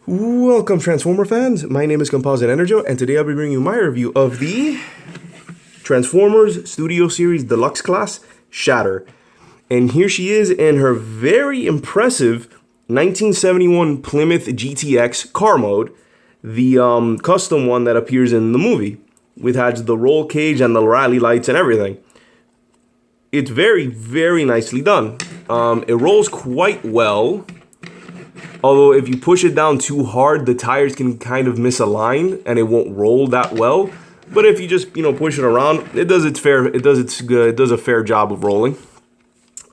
Welcome, Transformer fans. My name is Composite Enerjoe, and today I'll be bringing you my review of the Transformers Studio Series Deluxe class, Shatter. And here she is in her very impressive 1971 Plymouth GTX car mode, the custom one that appears in the movie, which has the roll cage and the rally lights and everything. It's very, very nicely done. It rolls quite well. Although if you push it down too hard, the tires can kind of misalign and it won't roll that well. But if you just, push it around, it does a fair job of rolling.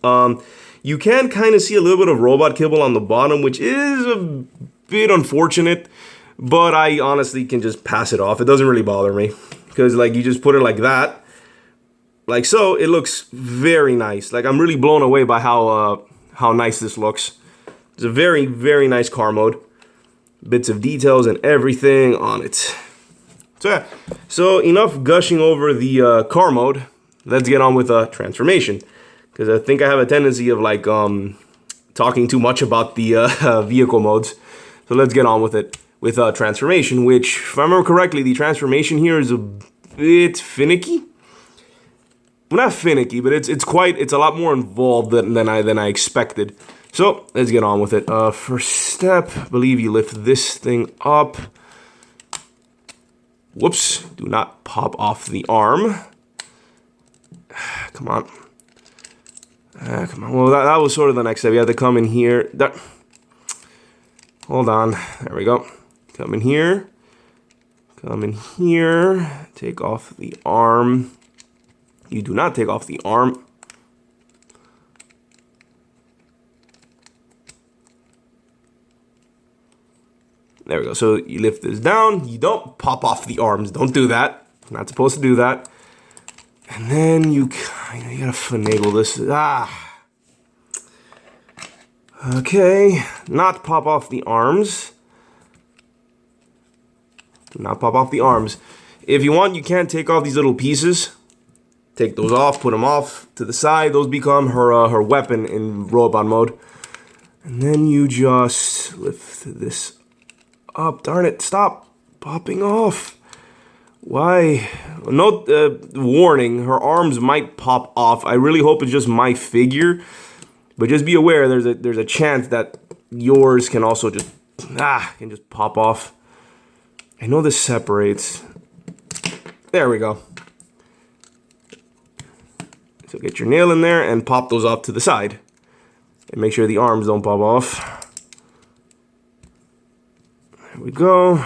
You can kind of see a little bit of robot kibble on the bottom, which is a bit unfortunate, but I honestly can just pass it off. It doesn't really bother me because you just put it like that, like so. It looks very nice. I'm really blown away by how nice this looks. It's a very, very nice car mode. Bits of details and everything on it. So yeah, so enough gushing over the car mode. Let's get on with transformation. Because I think I have a tendency of talking too much about the vehicle modes. So let's get on with it with transformation, which, if I remember correctly, the transformation here is a bit finicky. Well, not finicky, but it's a lot more involved than I expected. So, let's get on with it. First step, I believe you lift this thing up. Whoops, do not pop off the arm. Come on. Come on. Well, that was sort of the next step. You have to come in here. Hold on. There we go. Come in here. Come in here. Take off the arm. You do not take off the arm. There we go. So you lift this down. You don't pop off the arms. Don't do that. You're not supposed to do that. And then you gotta finagle this. Okay. Not pop off the arms. Do not pop off the arms. If you want, you can take off these little pieces. Take those off. Put them off to the side. Those become her weapon in robot mode. And then you just lift this up. Darn it, stop popping off. Why? Note warning, her arms might pop off. I really hope it's just my figure, but just be aware there's a chance that yours can also just pop off. I know this separates. There we go. So get your nail in there and pop those off to the side. And make sure the arms don't pop off. There we go.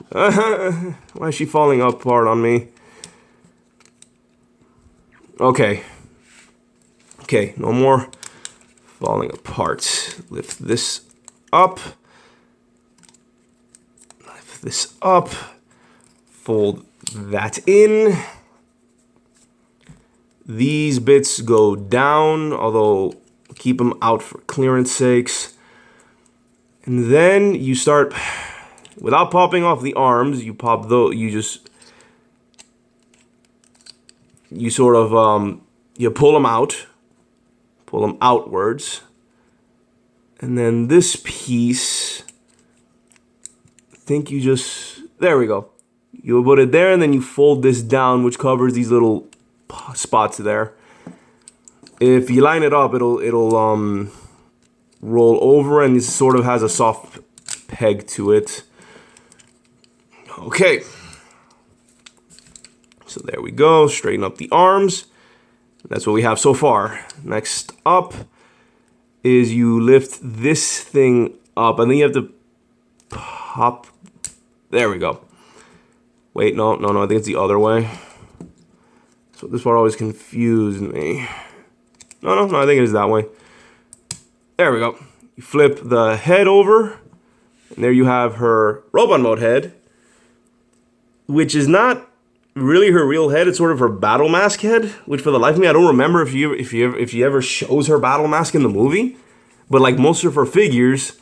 Why is she falling apart on me? Okay. Okay, no more falling apart. Lift this up. Lift this up. Fold that in. These bits go down, although keep them out for clearance sakes. And then you start, without popping off the arms, you pop those, you sort of, you pull them outwards. And then this piece, I think you just, there we go. You put it there and then you fold this down, which covers these little spots there. If you line it up, it'll roll over and it sort of has a soft peg to it. Okay. So there we go. Straighten up the arms. That's what we have so far. Next up is you lift this thing up and then you have to pop. There we go. Wait, no, I think it's the other way. So this part always confused me. No, I think it is that way. There we go. You flip the head over, and there you have her robot mode head, which is not really her real head. It's sort of her battle mask head, which for the life of me, I don't remember if she ever shows her battle mask in the movie. But most of her figures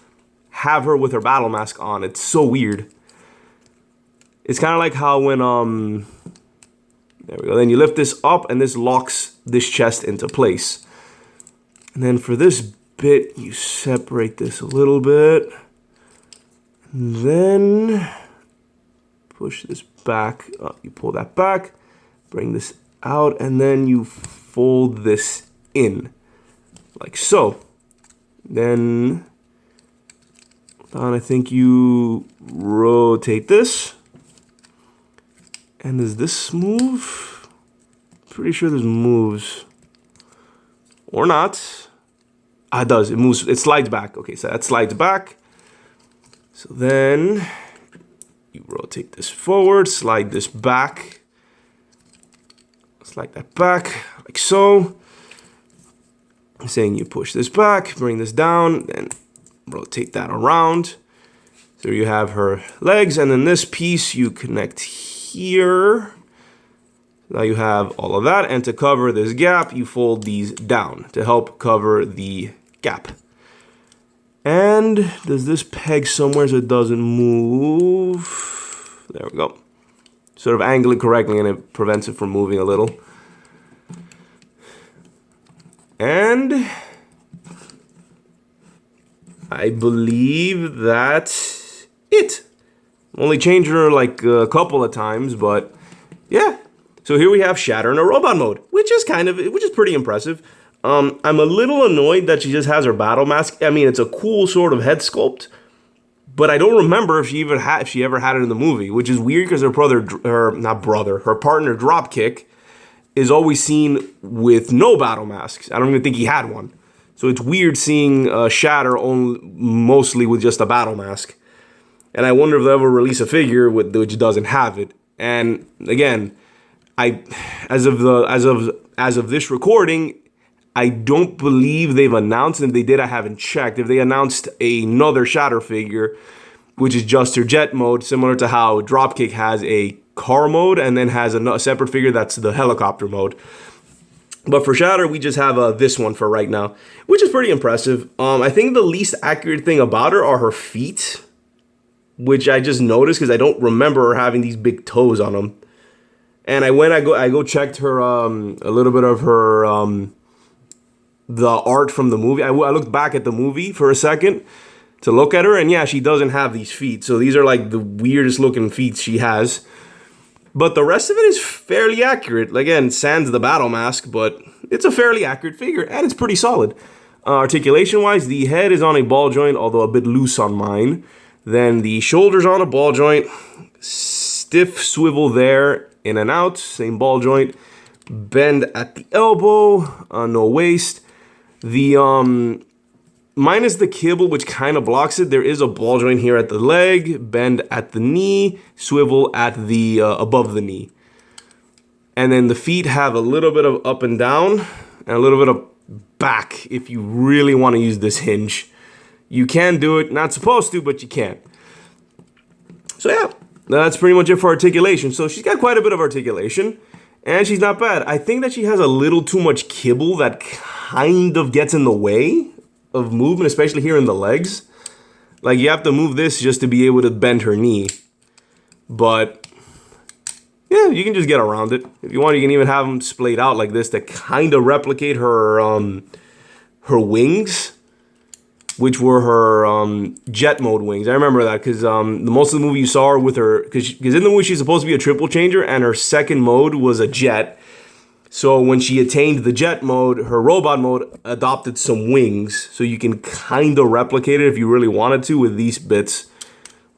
have her with her battle mask on. It's so weird. It's kind of like how when there we go. Then you lift this up, and this locks this chest into place. And then for this bit, you separate this a little bit. Then push this back. You pull that back, bring this out, and then you fold this in, like so. Then I think you rotate this. And does this move? Pretty sure this moves. Or not. It does. It moves. It slides back. Okay, so that slides back. So then you rotate this forward, slide this back. Slide that back, like so. I'm saying you push this back, bring this down, then rotate that around. So you have her legs, and then this piece you connect here. Now you have all of that, and to cover this gap, you fold these down to help cover the gap. And does this peg somewhere so it doesn't move? There we go. Sort of angle it correctly, and it prevents it from moving a little. And I believe that's it. Only changed her like a couple of times, but yeah. So here we have Shatter in a robot mode, which is pretty impressive. I'm a little annoyed that she just has her battle mask. I mean, it's a cool sort of head sculpt, but I don't remember if she ever had it in the movie, which is weird because her partner Dropkick is always seen with no battle masks. I don't even think he had one. So it's weird seeing Shatter mostly with just a battle mask. And I wonder if they'll ever release a figure which doesn't have it. And again, as of this recording, I don't believe they've announced, and if they did, I haven't checked, if they announced another Shatter figure, which is just her jet mode, similar to how Dropkick has a car mode and then has a separate figure that's the helicopter mode. But for Shatter, we just have this one for right now, which is pretty impressive. I think the least accurate thing about her are her feet, which I just noticed because I don't remember her having these big toes on them. And I checked her a little bit of her the art from the movie. I looked back at the movie for a second to look at her, and yeah, she doesn't have these feet. So these are like the weirdest looking feet she has. But the rest of it is fairly accurate. Again, sans the battle mask, but it's a fairly accurate figure, and it's pretty solid. Articulation-wise, the head is on a ball joint, although a bit loose on mine. Then the shoulders on a ball joint, stiff swivel there, in and out, same ball joint. Bend at the elbow, no waist. The minus the kibble, which kind of blocks it, there is a ball joint here at the leg, bend at the knee, swivel at the above the knee. And then the feet have a little bit of up and down, and a little bit of back if you really want to use this hinge. You can do it, not supposed to, but you can. So yeah, that's pretty much it for articulation. So she's got quite a bit of articulation, and she's not bad. I think that she has a little too much kibble that kind of gets in the way of movement, especially here in the legs. Like, you have to move this just to be able to bend her knee. But yeah, you can just get around it. If you want, you can even have them splayed out like this to kind of replicate her her wings, which were her jet mode wings. I remember that because most of the movie you saw her with her, because in the movie she's supposed to be a triple changer, and her second mode was a jet. So when she attained the jet mode, her robot mode adopted some wings. So you can kind of replicate it if you really wanted to with these bits,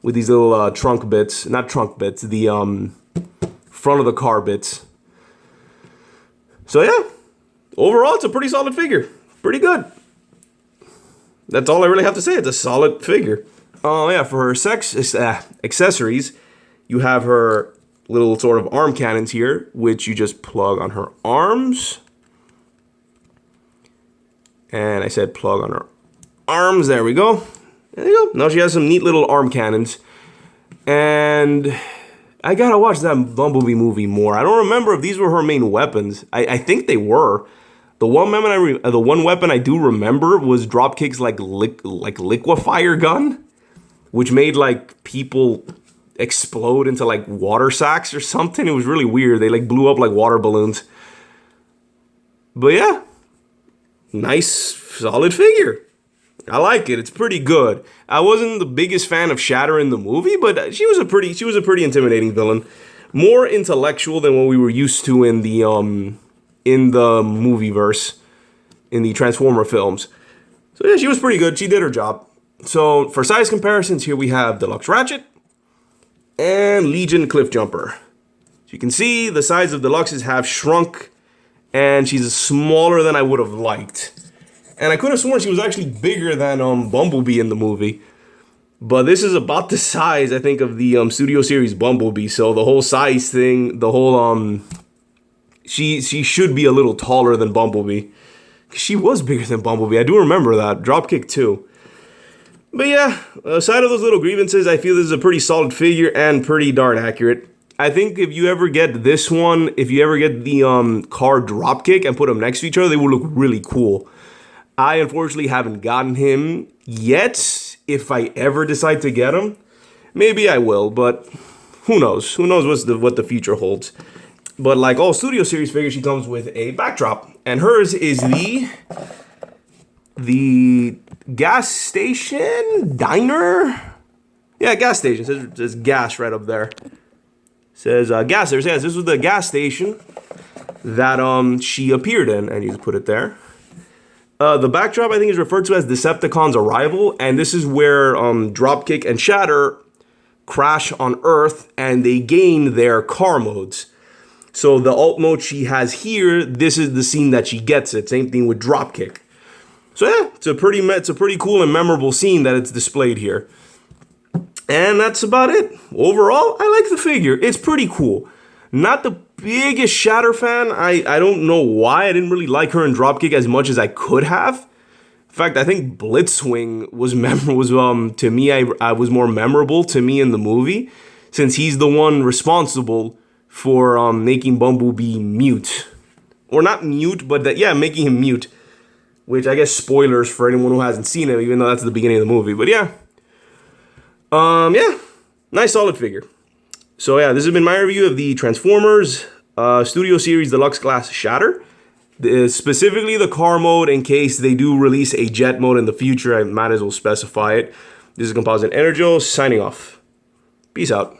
with these little trunk bits, not trunk bits, the front of the car bits. So yeah, overall it's a pretty solid figure, pretty good. That's all I really have to say. It's a solid figure. Oh yeah, for her accessories, you have her little sort of arm cannons here, which you just plug on her arms. And I said plug on her arms. There we go. There you go. Now she has some neat little arm cannons. And I gotta watch that Bumblebee movie more. I don't remember if these were her main weapons. I think they were. The one weapon I do remember was Dropkick's like liquefier gun, which made like people explode into like water sacks or something. It was really weird. They like blew up like water balloons. But yeah, nice solid figure. I like it. It's pretty good. I wasn't the biggest fan of Shatter in the movie, but she was a pretty intimidating villain. More intellectual than what we were used to in the movieverse, in the Transformer films. So yeah, she was pretty good. She did her job. So for size comparisons, here we have Deluxe Ratchet and Legion Cliff Jumper. So you can see the size of Deluxes have shrunk, and she's smaller than I would have liked. And I could have sworn she was actually bigger than Bumblebee in the movie. But this is about the size, I think, of the Studio Series Bumblebee. So the whole size thing, the whole she should be a little taller than Bumblebee. She was bigger than Bumblebee. I do remember that. Dropkick too. But yeah, aside of those little grievances, I feel this is a pretty solid figure and pretty darn accurate. I think if you ever get this one, if you ever get the car Dropkick and put them next to each other, they will look really cool. I unfortunately haven't gotten him yet. If I ever decide to get him, maybe I will, but who knows? Who knows what the future holds? But like all Studio Series figures, she comes with a backdrop, and hers is the gas station diner. Yeah, gas station. It says gas right up there. It says gas. There says this was the gas station that she appeared in, and you just put it there. The backdrop, I think, is referred to as Decepticon's arrival, and this is where Dropkick and Shatter crash on Earth, and they gain their car modes. So the alt mode she has here, this is the scene that she gets it. Same thing with Dropkick. So yeah, it's a pretty cool and memorable scene that it's displayed here. And that's about it. Overall, I like the figure. It's pretty cool. Not the biggest Shatter fan. I don't know why. I didn't really like her in Dropkick as much as I could have. In fact, I think Blitzwing was to me, I was more memorable to me in the movie, since he's the one responsible for making Bumblebee mute. Or not mute, but making him mute. Which I guess spoilers for anyone who hasn't seen it, even though that's the beginning of the movie. But yeah. Nice solid figure. So yeah, this has been my review of the Transformers Studio Series Deluxe Class Shatter. Specifically the car mode, in case they do release a jet mode in the future, I might as well specify it. This is Composite Enerjoe signing off. Peace out.